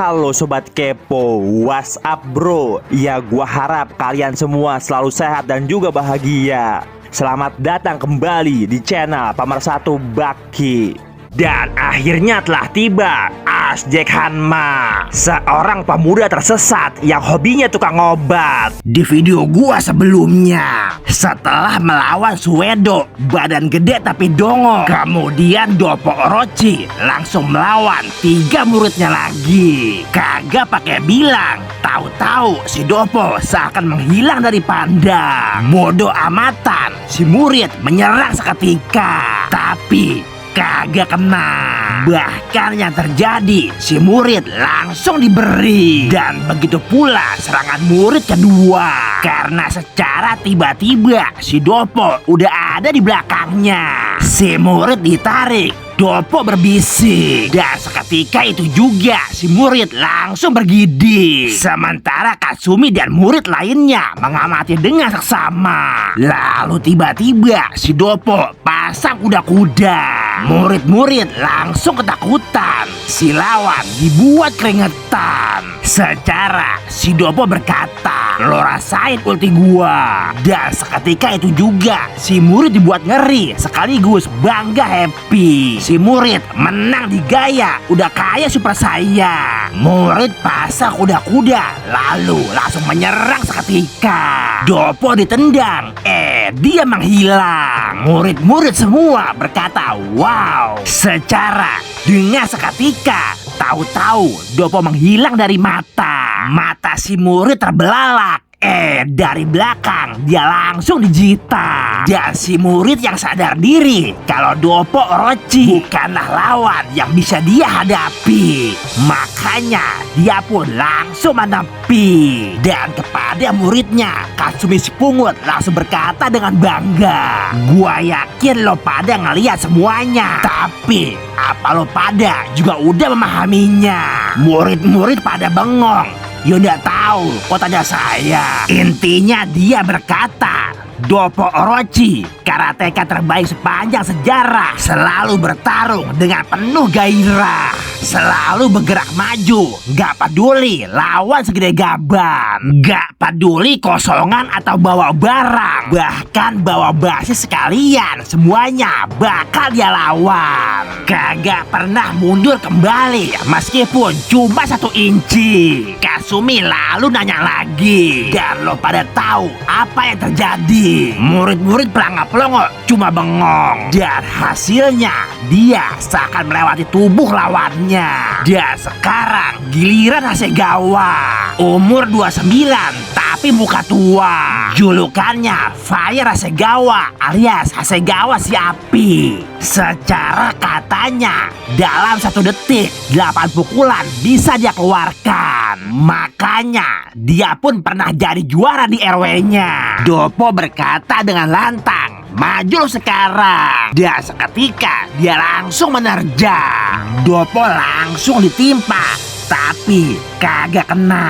Halo Sobat Kepo, what's up bro? Ya gua harap kalian semua selalu sehat dan juga bahagia. Selamat datang kembali di channel Pemersatu Baki. Dan akhirnya telah tiba Asjek Hanma, seorang pemuda tersesat yang hobinya tukang obat. Di video gua sebelumnya, setelah melawan Suedo, badan gede tapi dongo, kemudian Dopo Orochi langsung melawan 3 muridnya lagi. Kagak pakai bilang, tahu-tahu si Dopo seakan menghilang dari pandang. Bodoh amatan, si murid menyerang seketika, tapi kagak kena. Bahkan yang terjadi, si murid langsung diberi. Dan begitu pula serangan murid kedua, karena secara tiba-tiba si Dopo udah ada di belakangnya. Si murid ditarik, Dopo berbisik, dan seketika itu juga si murid langsung bergidik. Sementara Katsumi dan murid lainnya mengamati dengan seksama. Lalu tiba-tiba si Dopo pasang kuda-kuda. Murid-murid langsung ketakutan. Si lawan dibuat keringetan. Secara si Dopo berkata, "Lo rasain ulti gua." Dan seketika itu juga si murid dibuat ngeri sekaligus bangga happy. Si murid menang di gaya udah kayak Super Saiyan. Murid pasang kuda-kuda lalu langsung menyerang seketika. Dopo ditendang, dia menghilang. Murid-murid semua berkata wow. Secara dengan seketika, tahu-tahu Dopo menghilang dari mata. Mata si murid terbelalak. Dari belakang dia langsung dijita. Dan si murid yang sadar diri kalau Dopo Orochi bukanlah lawan yang bisa dia hadapi, makanya dia pun langsung menepi. Dan kepada muridnya, Katsumi si pungut langsung berkata dengan bangga, "Gua yakin lo pada ngeliat semuanya, tapi apa lo pada juga udah memahaminya?" Murid-murid pada bengong. "Ya nggak tahu, kok tanya saya." Intinya dia berkata, Dopo Orochi, karateka terbaik sepanjang sejarah, selalu bertarung dengan penuh gairah, selalu bergerak maju, gak peduli lawan segede gaban, gak peduli kosongan atau bawa barang, bahkan bawa basis sekalian, semuanya bakal dia lawan. Kagak pernah mundur kembali meskipun cuma 1 inci. Katsumi lalu nanya lagi, dan lo pada tahu apa yang terjadi? Murid-murid pelangga-pelongo cuma bengong. Dan hasilnya dia seakan melewati tubuh lawannya. Dan sekarang giliran Hasegawa, umur 29 tapi muka tua. Julukannya Fire Hasegawa alias Hasegawa si api. Secara katanya dalam 1 detik 8 pukulan bisa dia keluarkan. Makanya dia pun pernah jadi juara di RW-nya. Dopo berkata dengan lantang, "Maju sekarang." Dan seketika dia langsung menerjang. Dopo langsung ditimpa, tapi kagak kena.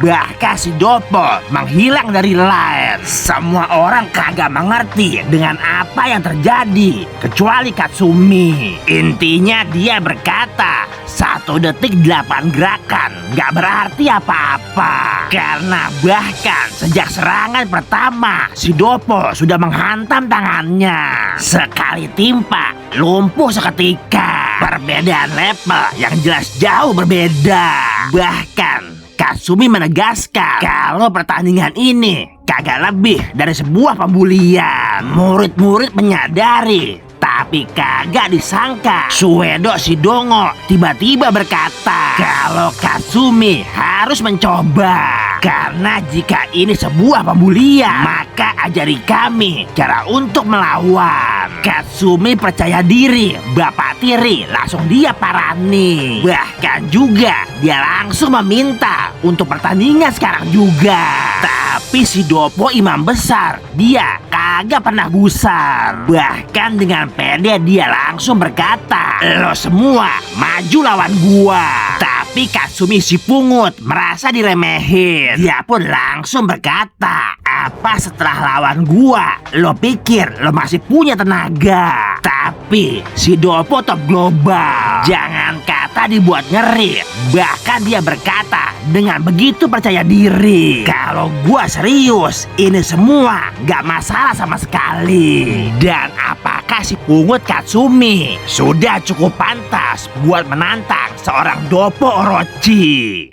Bahkan si Dopo menghilang dari line. Semua orang kagak mengerti dengan apa yang terjadi kecuali Katsumi. Intinya dia berkata 1 detik 8 gerakan gak berarti apa-apa, karena bahkan sejak serangan pertama si Dopo sudah menghantam tangannya. Sekali timpa lumpuh seketika. Perbedaan level yang jelas jauh berbeda. Bahkan Katsumi menegaskan kalau pertandingan ini kagak lebih dari sebuah pembulian. Murid-murid menyadari, tapi kagak disangka Suedo si dongo tiba-tiba berkata kalau Katsumi harus mencoba. Karena jika ini sebuah pembulian, maka ajari kami cara untuk melawan. Katsumi percaya diri, bapak tiri langsung dia parani. Bahkan juga dia langsung meminta untuk pertandingan sekarang juga. Tapi si Dopo imam besar, dia kagak pernah gusar. Bahkan dengan pede dia langsung berkata, "Lo semua maju lawan gua." Tapi Katsumi si pungut merasa diremehin. Dia pun langsung berkata, "Apa setelah lawan gua lo pikir lo masih punya tenaga?" Tapi si Dopo top global, jangan kata dibuat ngeri, bahkan Bahkan dia berkata dengan begitu percaya diri, kalau gua serius, ini semua gak masalah sama sekali. Dan apakah si pungut Katsumi sudah cukup pantas buat menantang seorang Doppo Orochi?